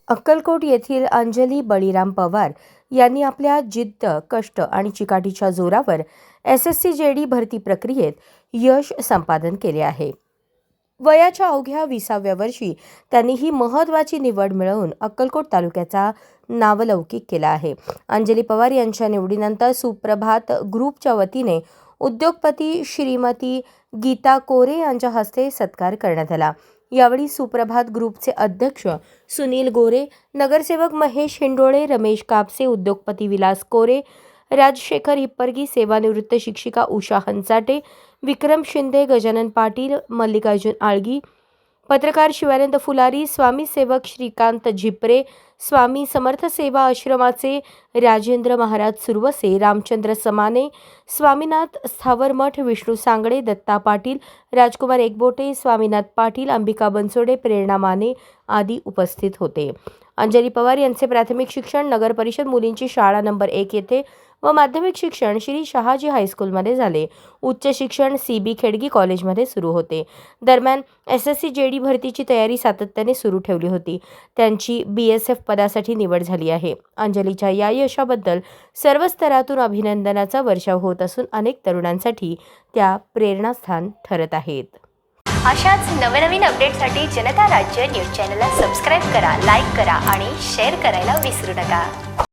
अक्कलकोट येथील अंजली बळीराम पवार यांनी आपल्या जिद्द, कष्ट आणि चिकाटीच्या जोरावर SSC JD भरती प्रक्रियेत यश संपादन केले आहे. वयाच्या अवघ्या 20व्या वर्षी त्यांनी ही महत्त्वाची निवड मिळवून अक्कलकोट तालुक्याचा नावलौकिक केला आहे. अंजली पवार यांच्या निवडीनंतर सुप्रभात ग्रुपच्या वतीने उद्योगपती श्रीमती गीता कोरे यांच्या हस्ते सत्कार करण्यात आला. यावेळी सुप्रभात ग्रुपचे अध्यक्ष सुनील गोरे, नगरसेवक महेश हिंडोळे, रमेश कापसे, उद्योगपती विलास कोरे, राजशेखर हिप्परगी, सेवानिवृत्त शिक्षिका उषा हंचाटे, विक्रम शिंदे, गजानन पाटील, मल्लिकार्जुन आळगी, पत्रकार शिवानंद फुलारी, स्वामी सेवक श्रीकांत झिपरे, स्वामी समर्थ सेवा आश्रमाचे राजेंद्र महाराज सुरवसे, रामचंद्र समाने, स्वामीनाथ स्थावर मठ, विष्णू सांगडे, दत्ता पाटील, राजकुमार एकबोटे, स्वामीनाथ पाटील, अंबिका बनसोडे, प्रेरणा माने आदी उपस्थित होते. अंजली पवार यांचे प्राथमिक शिक्षण नगर परिषद मुलींची शाळा नंबर 1 येथे व माध्यमिक शिक्षण श्री शहाजी हायस्कूलमध्ये झाले. उच्च शिक्षण CB खेडगी कॉलेजमध्ये सुरू होते. दरम्यान SSC JD भरतीची तयारी सातत्याने सुरू ठेवली होती. त्यांची BSF पदासाठी निवड झाली आहे. अंजलीच्या या यशाबद्दल सर्व स्तरातून अभिनंदनाचा वर्षाव होत असून अनेक तरुणांसाठी त्या प्रेरणास्थान ठरत आहेत. अशाच नवनवीन अपडेटसाठी जनता राज्य न्यूज चॅनलला सबस्क्राईब करा, लाईक करा आणि शेअर करायला विसरू नका.